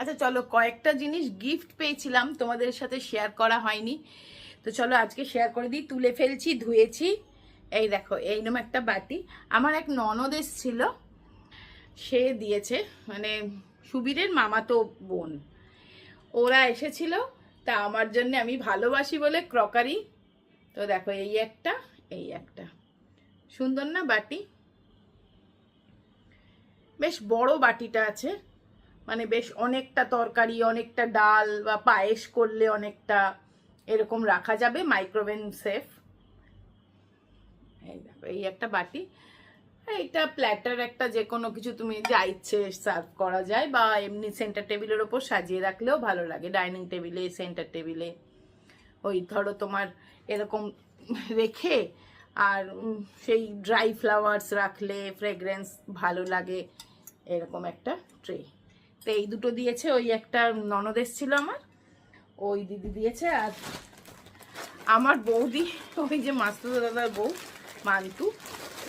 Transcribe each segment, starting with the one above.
আচ্ছা চলো, কয়েকটা জিনিস গিফট পেয়েছিলাম, তোমাদের সাথে শেয়ার করা হয়নি, তো চলো আজকে শেয়ার করে দিই। তুলে ফেলছি, ধুয়েছি। এই দেখো, এইরকম একটা বাটি আমার এক ননদ এসেছিল, সে দিয়েছে, মানে সুবীরের মামাতো বোন, ওরা এসেছিল, তা আমার জন্য, আমি ভালোবাসি বলে ক্রকারি। তো দেখো, এই একটা সুন্দর না বাটি, বেশ বড় বাটিটা আছে, মানে বেশ অনেকটা তরকারি, অনেকটা ডাল বা পায়েস করলে অনেকটা এরকম রাখা যাবে, মাইক্রোওয়েভ সেফ। এই দেখো, এই একটা বাটি, এইটা প্ল্যাটার একটা, যে কোনো কিছু তুমি যা ইচ্ছে সার্ভ করা যায়, বা এমনি সেন্টার টেবিলের ওপর সাজিয়ে রাখলেও ভালো লাগে, ডাইনিং টেবিলে, সেন্টার টেবিলে। ওই ধরো তোমার এরকম রেখে, আর সেই ড্রাই ফ্লাওয়ার্স রাখলে ফ্রেগ্রেন্স ভালো লাগে, এরকম একটা ট্রে। তো এই দুটো দিয়েছে, ওই একটা ননদ এসেছিল আমার, ওই দিদি দিয়েছে। আর আমার বৌদি, ওই যে মাস্তুতো দাদার বউ মান্তু,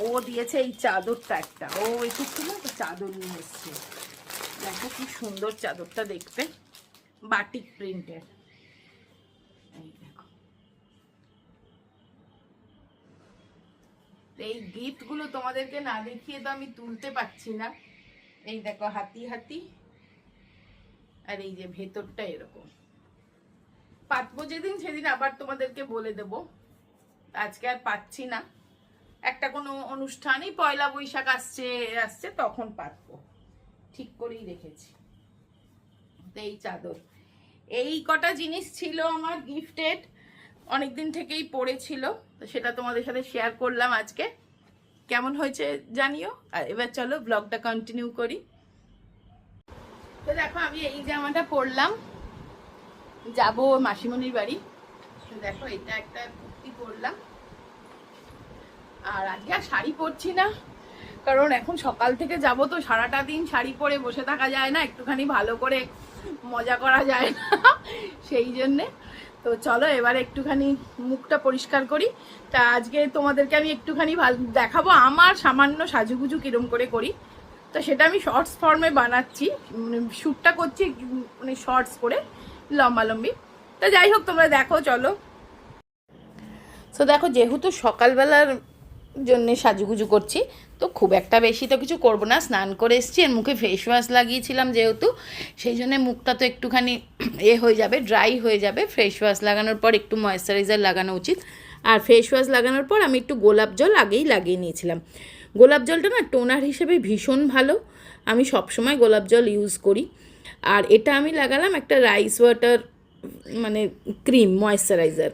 ও দিয়েছে এই চাদরটা একটা, ও এসেছিল তো চাদর নিয়ে এসছে। দেখো কি সুন্দর চাদরটা দেখতে, বাটিক প্রিন্টের। এই দেখো, এই গিফট গুলো তোমাদেরকে না দেখিয়ে তো আমি তুলতে পারছি না। এই দেখো, হাতি হাতি, আর এই যে ভেতরটা এরকম। পাতবো যেদিন সেদিন আবার তোমাদেরকে বলে দেব, আজকে আর পাচ্ছি না। একটা কোনো অনুষ্ঠানই, পয়লা বৈশাখ আসছে তখন পাতবো, ঠিক করেই রেখেছি। এই চাদর, এই কটা জিনিস ছিল আমার গিফটেড, অনেকদিন থেকেই পড়েছিল, তো সেটা তোমাদের সাথে শেয়ার করলাম আজকে। কেমন হয়েছে জানিও। আর এবার চলো ব্লগটা কন্টিনিউ করি। তো দেখো, আমি এই জামাটা পরলাম, যাবো মাসিমণির বাড়ি। তো দেখো, এটা একটা কুর্তি পরলাম, আর আজকে আর শাড়ি পরছি না, কারণ এখন সকাল থেকে যাব, তো সারাটা দিন শাড়ি পরে বসে থাকা যায় না, একটুখানি ভালো করে মজা করা যায় না, সেই জন্যে। তো চলো এবারে একটুখানি মুখটা পরিষ্কার করি। তা আজকে তোমাদেরকে আমি একটুখানি দেখাবো আমার সামান্য সাজুগুজু কিরম করে করি। তো সেটা আমি শর্টস ফর্মে বানাচ্ছি, শ্যুটটা করছি মানে শর্টস করে, লম্বালম্বি। তো যাই হোক, তোমরা দেখো, চলো। তো দেখো, যেহেতু সকালবেলার জন্যে সাজুগুজু করছি, তো খুব একটা বেশি তো কিছু করবো না, স্নান করে এসেছি, এর মুখে ফেস ওয়াশ লাগিয়েছিলাম যেহেতু, সেই জন্যে মুখটা তো একটুখানি হয়ে যাবে, ড্রাই হয়ে যাবে। ফেস ওয়াশ লাগানোর পর একটু ময়েশ্চারাইজার লাগানো উচিত। আর ফেস ওয়াশ লাগানোর পর আমি একটু গোলাপ জল আগেই লাগিয়ে নিয়েছিলাম। গোলাপ জলটা না টোনার হিসেবে ভীষণ ভালো, আমি সবসময় গোলাপ জল ইউজ করি। আর এটা আমি লাগালাম একটা রাইস ওয়াটার, মানে ক্রিম ময়েশ্চারাইজার।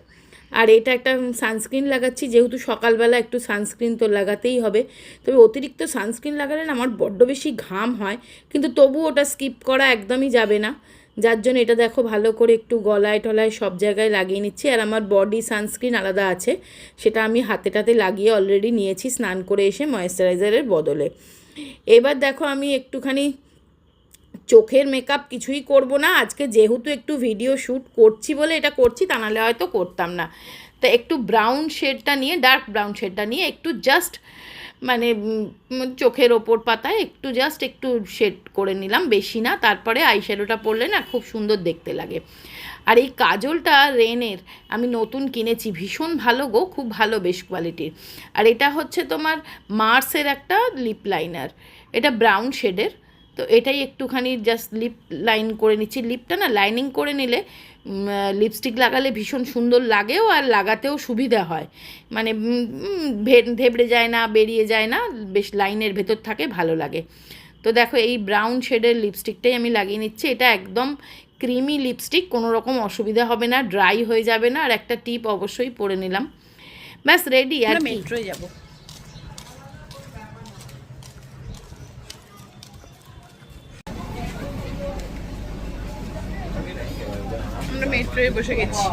আর এটা একটা সানস্ক্রিন লাগাচ্ছি, যেহেতু সকালবেলা একটু সানস্ক্রিন তো লাগাতেই হবে। তবে অতিরিক্ত সানস্ক্রিন লাগালে না আমার বড্ড বেশি ঘাম হয়, কিন্তু তবু ওটা স্কিপ করা একদমই যাবে না, যার জন্য এটা দেখো ভালো করে একটু গলায় টলায় সব জায়গায় লাগিয়ে নিচ্ছি। আর আমার বডি সানস্ক্রিন আলাদা আছে, সেটা আমি হাতে লাগিয়ে অলরেডি নিয়েছি স্নান করে এসে ময়েশ্চারাইজারের বদলে। এবার দেখো, আমি একটুখানি চোখের মেকআপ কিছুই করব না আজকে, যেহেতু একটু ভিডিও শ্যুট করছি বলে এটা করছি, তা নাহলে হয়তো করতাম না। তা একটু ব্রাউন শেডটা নিয়ে, ডার্ক ব্রাউন শেডটা নিয়ে একটু জাস্ট মানে চোখের ওপর পাতায় একটু জাস্ট একটু শেড করে নিলাম, বেশি না। তারপরে আইশ্যাডোটা পরলে না খুব সুন্দর দেখতে লাগে। আর এই কাজলটা রেনের আমি নতুন কিনেছি, ভীষণ ভালো গো, খুব ভালো, বেশ কোয়ালিটির। আর এটা হচ্ছে তোমার মার্সের একটা লিপ লাইনার, এটা ব্রাউন শেডের। তো এটাই একটুখানি জাস্ট লিপ লাইন করে নিচ্ছি। লিপটা না লাইনিং করে নিলে লিপস্টিক লাগালে ভীষণ সুন্দর লাগেও, আর লাগাতেও সুবিধা হয়, মানে ধেবড়ে যায় না, বেরিয়ে যায় না, বেশ লাইনের ভেতর থাকে, ভালো লাগে। তো দেখো, এই ব্রাউন শেডের লিপস্টিকটাই আমি লাগিয়ে নিচ্ছি। এটা একদম ক্রিমি লিপস্টিক, কোনো রকম অসুবিধা হবে না, ড্রাই হয়ে যাবে না। আর একটা টিপ অবশ্যই পরে নিলাম, ব্যাস রেডি। আর মেট্রোয় যাব। আমরা মেট্রোয় বসে গেছি।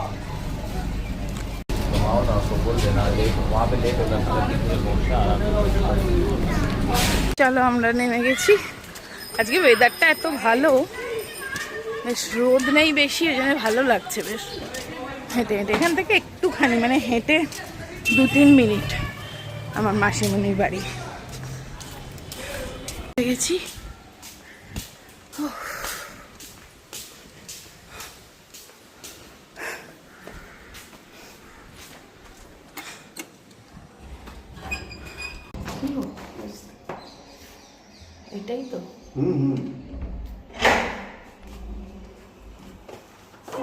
চলো, আমরা নেমে গেছি। আজকে ওয়েদারটা এত ভালো, বেশ রোদ নেই বেশি, ওই জন্য ভালো লাগছে বেশ। হেঁটে হেঁটে এখান থেকে একটুখানি, মানে হেঁটে 2-3 মিনিট আমার মাসিমণির বাড়ি গেছি।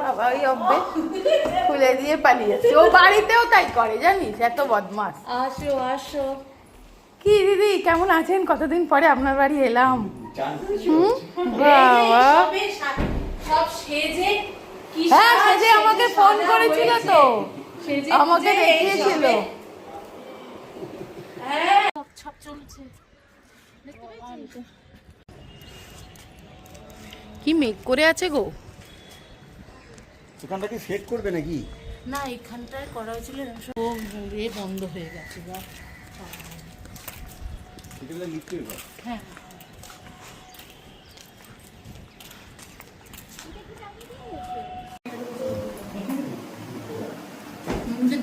বাবা ওই অব্বে খুলে দিয়ে পালিয়েছে, ও বাড়িতেও তাই করে জানিস, এত বদমাস। আসো আসো। কি দিদি কেমন আছেন? কতদিন পরে আপনার বাড়ি এলাম। বাবা সব সেজে কি হ্যাঁ সেজে আমাকে ফোন করেছিল তো, আমাকে দেখিয়েছিল। হ্যাঁ সব চলছে। কি মেঘ করে আছে গো। এখানটা কি সেট করবে নাকি? না এখানটায় করা হয়েছিল, বন্ধ হয়ে গেছে। হ্যাঁ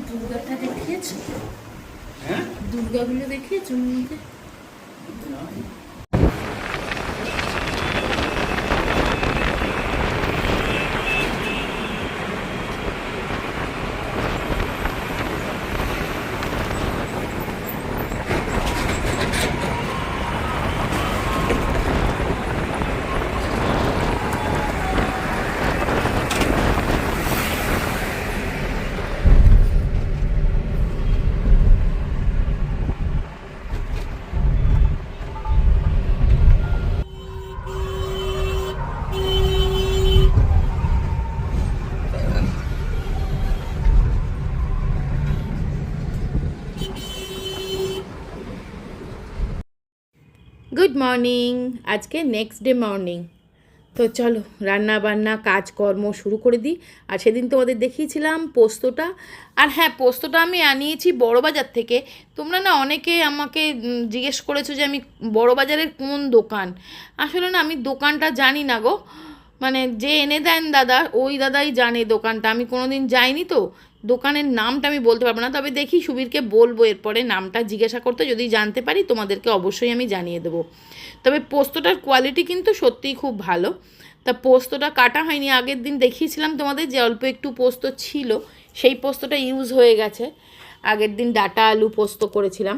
দুর্গাটা দেখিয়েছো? দুর্গাগুলো দেখিয়েছো মধ্যে? গুড মর্নিং, আজকে নেক্সট ডে মর্নিং। তো চলো রান্না বান্না কাজকর্ম শুরু করে দিই। আর সেদিন তোমাদের দেখিয়েছিলাম পোস্তটা, আর হ্যাঁ পোস্তটা আমি আনিয়েছি বড়বাজার থেকে। তোমরা না অনেকে আমাকে জিজ্ঞেস করেছো যে আমি বড়বাজারের কোন দোকান। আসলে না আমি দোকানটা জানি না গো, মানে যে এনে দেন দাদা ওই দাদাই জানে দোকানটা, আমি কোনো দিন যাইনি তো দোকানের নামটা আমি বলতে পারবো না। তবে দেখি সুবীরকে বলবো এরপরে নামটা জিজ্ঞাসা করতে, যদি জানতে পারি তোমাদেরকে অবশ্যই আমি জানিয়ে দেবো। তবে পোস্তটার কোয়ালিটি কিন্তু সত্যিই খুব ভালো। তা পোস্তটা কাটা হয়নি, আগের দিন দেখিয়েছিলাম তোমাদের যে অল্প একটু পোস্ত ছিল, সেই পোস্তটা ইউজ হয়ে গেছে। আগের দিন ডাটা আলু পোস্ত করেছিলাম,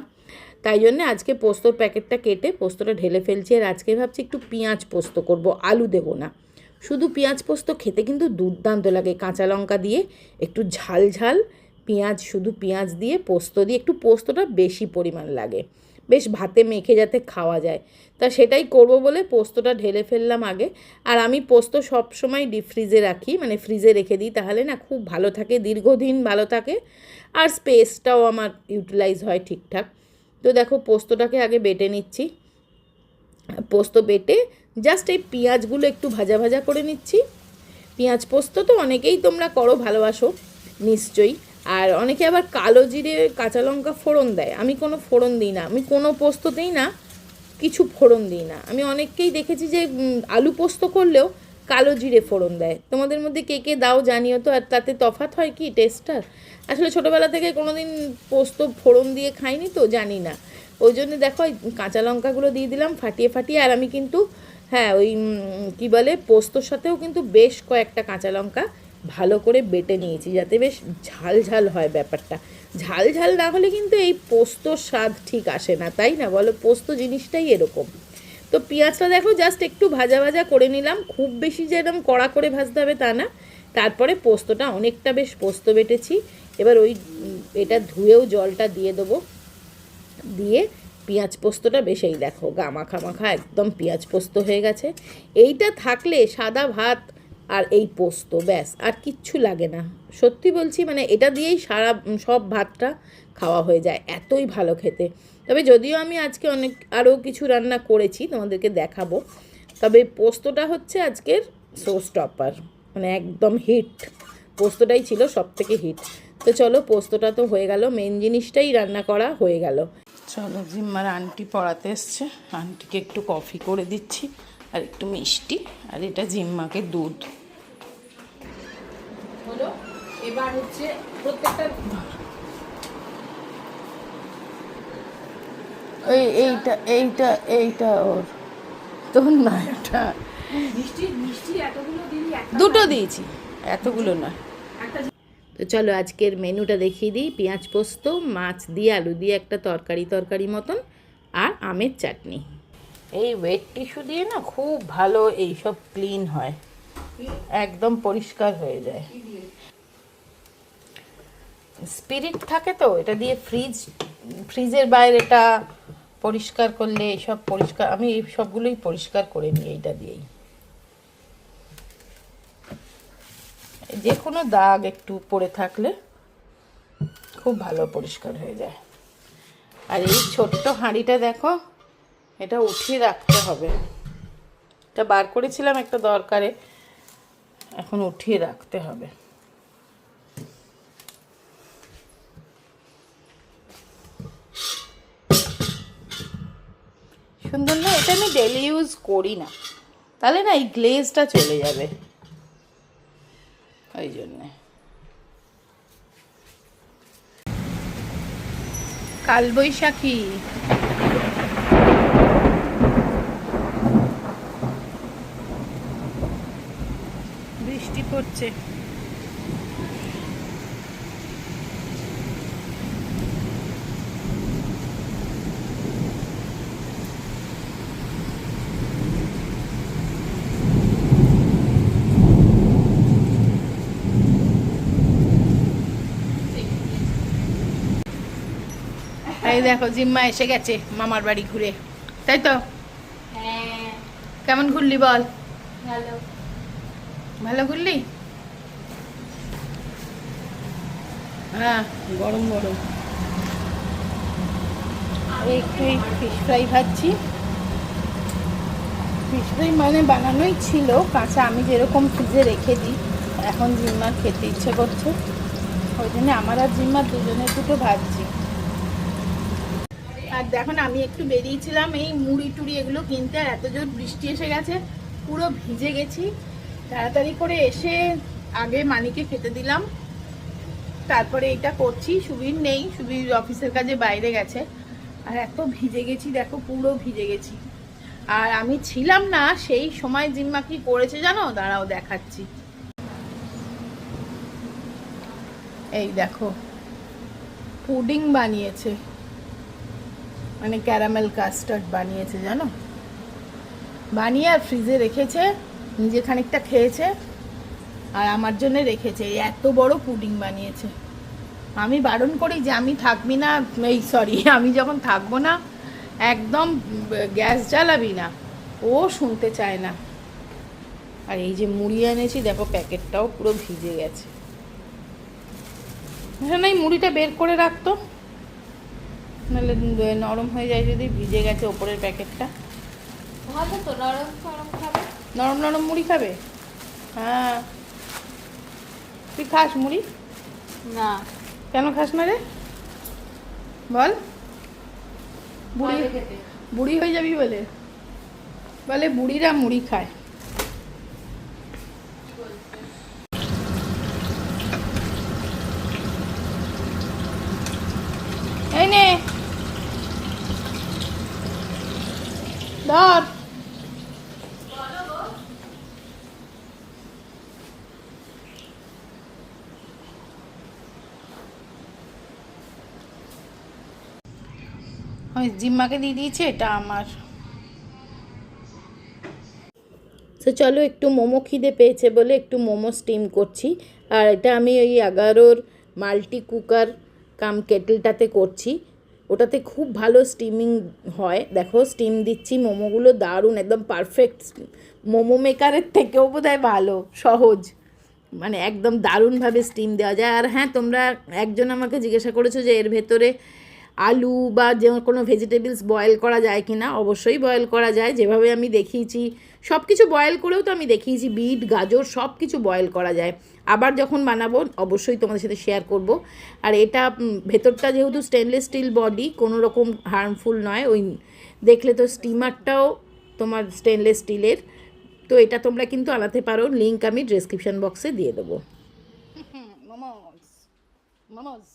তাই জন্যে আজকে পোস্তর প্যাকেটটা কেটে পোস্তটা ঢেলে ফেলছি। আর আজকে ভাবছি একটু পেঁয়াজ পোস্ত করব, আলু দেবো না, শুধু পেঁয়াজ পোস্ত খেতে কিন্তু দুর্দান্ত লাগে। কাঁচা লঙ্কা দিয়ে একটু ঝাল ঝাল পেঁয়াজ, শুধু পেঁয়াজ দিয়ে পোস্ত দিয়ে, একটু পোস্তটা বেশি পরিমাণ লাগে, বেশ ভাতে মেখে যাতে খাওয়া যায়। তা সেটাই করব বলে পোস্তটা ঢেলে ফেললাম আগে। আর আমি পোস্ত সব সময় ডিপ ফ্রিজে রাখি, মানে ফ্রিজে রেখে দিই, তাহলে না খুব ভালো থাকে, দীর্ঘদিন ভালো থাকে, আর স্পেসটাও আমার ইউটিলাইজ হয় ঠিকঠাক। তো দেখো পোস্তটাকে আগে বেটে নিচ্ছি। পোস্ত বেটে জাস্ট এই পেঁয়াজগুলো একটু ভাজা ভাজা করে নিচ্ছি। পেঁয়াজ পোস্ত তো অনেকেই তোমরা করো, ভালোবাসো নিশ্চয়ই। আর অনেকে আবার কালো জিরে কাঁচা লঙ্কা ফোড়ন দেয়, আমি কোনো ফোড়ন দিই না, আমি কোনো পোস্ততেই না কিছু ফোড়ন দিই না। আমি অনেককেই দেখেছি যে আলু পোস্ত করলেও কালো জিরে ফোড়ন দেয়। তোমাদের মধ্যে কে কে দাও জানিও তো। আর তাতে তফাৎ হয় কি টেস্টটার? আসলে ছোটোবেলা থেকে কোনো দিন পোস্ত ফোড়ন দিয়ে খাইনি তো জানি না, ওই জন্য দেখো কাঁচা লঙ্কাগুলো দিয়ে দিলাম ফাটিয়ে ফাটিয়ে। আর আমি কিন্তু হ্যাঁ ওই কী বলে পোস্তর সাথেও কিন্তু বেশ কয়েকটা কাঁচা লঙ্কা ভালো করে বেটে নিয়েছি, যাতে বেশ ঝাল ঝাল হয় ব্যাপারটা। ঝাল ঝাল না হলে কিন্তু এই পোস্তর স্বাদ ঠিক আসে না, তাই না বলো? পোস্ত জিনিসটাই এরকম। তো পেঁয়াজটা দেখো জাস্ট একটু ভাজা ভাজা করে নিলাম, খুব বেশি যে এরকম কড়া করে ভাজতে হবে তা না। তারপরে পোস্তটা অনেকটা বেশ পোস্ত বেটেছি, এবার ওই এটা ধুয়েও জলটা দিয়ে দেবো, দিয়ে পেঁয়াজ পোস্তটা বেশ এই দেখো গামাখা মাখা একদম পেঁয়াজ পোস্ত হয়ে গেছে। এইটা থাকলে সাদা ভাত আর এই পোস্ত ব্যাস আর কিচ্ছু লাগে না, সত্যি বলছি, মানে এটা দিয়েই সব ভাতটা খাওয়া হয়ে যায়, এতই ভালো খেতে। তবে যদিও আমি আজকে অনেক আরও কিছু রান্না করেছি তোমাদেরকে দেখাবো, তবে পোস্তটা হচ্ছে আজকের শো স্টপার, মানে একদম হিট পোস্তটাই ছিল সব থেকে হিট। তো চলো পোস্তটা তো হয়ে গেল, মেন জিনিসটাই রান্না করা হয়ে গেল। চলো জিম্মার আন্টি পড়াতে এসছে, আন্টিকে একটু কফি করে দিচ্ছি আর একটু মিষ্টি, আর এটা জিম্মাকে দুধ হলো। এবার হচ্ছে প্রত্যেকটা এইটা এইটা এইটা ওর তোর না, এটা মিষ্টি মিষ্টি এতগুলো দিলি, দুটো দিয়েছি, এতগুলো না। তো চলো আজকের মেনুটা দেখিয়ে দিই। পেঁয়াজ পোস্ত, মাছ দিয়ে আলু দিয়ে একটা তরকারি মতন, আর আমের চাটনি। এই ওয়েট টিস্যু দিয়ে না খুব ভালো এইসব ক্লিন হয়, একদম পরিষ্কার হয়ে যায়। স্পিরিট থাকে তো এটা দিয়ে, ফ্রিজের বাইরেটা পরিষ্কার করলে এইসব পরিষ্কার, আমি এই সবগুলোই পরিষ্কার করে নিই এইটা দিয়েই। যে কোনো দাগ একটু পড়ে থাকলে খুব ভালো পরিষ্কার হয়ে যায়। আর এই ছোট্ট হাঁড়িটা দেখো, এটা উঠিয়ে রাখতে হবে। এটা বার করেছিলাম একটা দরকারে, এখন উঠিয়ে রাখতে হবে। সুন্দর না? এটা আমি ডেলি ইউজ করি না, তাহলে না এই গ্লেজটা চলে যাবে, ওই জন্যে। কালবৈশাখী, বৃষ্টি পড়ছে। এই দেখো জিম্মা এসে গেছে মামার বাড়ি ঘুরে, তাই তো? হ্যাঁ, কেমন ঘুরলি বল? ভালো। ভালো ঘুরলি? হ্যাঁ, গরম গরম। একটু ফিশ ফ্রাই ভাজছি। ফিশ ফ্রাই মানে বানানোই ছিল কাঁচা, আমি যেরকম ফ্রিজে রেখে দিই। এখন জিম্মার খেতে ইচ্ছে করছে, ওই জন্য আমার আর জিম্মার দুজনের দুটো ভাজছি। আর দেখো না, আমি একটু বেরিয়েছিলাম এই মুড়ি টুড়ি এগুলো কিনতে, আর এত জোর বৃষ্টি এসে গেছে, পুরো ভিজে গেছি। তাড়াতাড়ি করে এসে আগে মানিকে খেতে দিলাম, তারপরে এটা করছি। সুবীর নেই, সুবীর অফিসের কাজে বাইরে গেছে। আর এত ভিজে গেছি দেখো, পুরো ভিজে গেছি। আর আমি ছিলাম না সেই সময় জিম্মা কি করেছে জানো? দাঁড়াও দেখাচ্ছি। এই দেখো, পুডিং বানিয়েছে, মানে ক্যারামেল কাস্টার্ড বানিয়েছে জানো, বানিয়ে আর ফ্রিজে রেখেছে, নিজে খানিকটা খেয়েছে আর আমার জন্য রেখেছে। এত বড় পুডিং বানিয়েছে। আমি বারণ করি যে আমি থাকবি না, এই সরি, আমি যখন থাকবো না একদম গ্যাস জ্বালাবি না, ও শুনতে চায় না। আর এই যে মুড়ি এনেছি দেখো, প্যাকেটটাও পুরো ভিজে গেছে। না, এই মুড়িটা বের করে রাখতো, নাহলে নরম হয়ে যায় যদি, ভিজে গেছে ওপরের প্যাকেটটা। ভালো তো, নরম নরম খাবে। নরম নরম মুড়ি খাবে? হ্যাঁ, তুই খাস মুড়ি? না। কেন খাস না রে বল? বুড়ি, ভালো খেতে। বুড়ি হয়ে যাবি বলে? বলে বুড়িরা মুড়ি খায়। এই নে ধর। ওই জিম্মাকে দিয়ে দিয়েছে, এটা আমার। তো চলো, একটু মোমো খিদে পেয়েছে বলে একটু মোমো স্টিম করছি। আর এটা আমি ওই 11-র মাল্টি কুকার কাম কেটেলটাতে করছি, ওটাতে খুব ভালো স্টিমিং হয়। দেখো স্টিম দিচ্ছি, মোমোগুলো দারুণ, একদম পারফেক্ট, মোমো মেকারের থেকেও বোধহয় ভালো, সহজ, মানে একদম দারুণভাবে স্টিম দেওয়া যায়। আর হ্যাঁ, তোমরা একজন আমাকে জিজ্ঞাসা করেছো যে এর ভেতরে আলু বা যে কোনো ভেজিটেবলস বয়েল করা যায় কি না। অবশ্যই বয়েল করা যায়, যেভাবে আমি দেখিয়েছি সব কিছু বয়েল করেও তো আমি দেখিয়েছি, বিট গাজর সব কিছু বয়েল করা যায়। আবার যখন বানাবো অবশ্যই তোমাদের সাথে শেয়ার করব। আর এটা ভেতরটা যেহেতু স্টেনলেস স্টিল বডি, কোনো রকম হার্মফুল নয়। ওই দেখলে তো স্টিমারটাও তোমার স্টেনলেস স্টিলের, তো এটা তোমরা কিন্তু আনাতে পারো, লিঙ্ক আমি ডেসক্রিপশন বক্সে দিয়ে দেবো। মোমোস মোমোস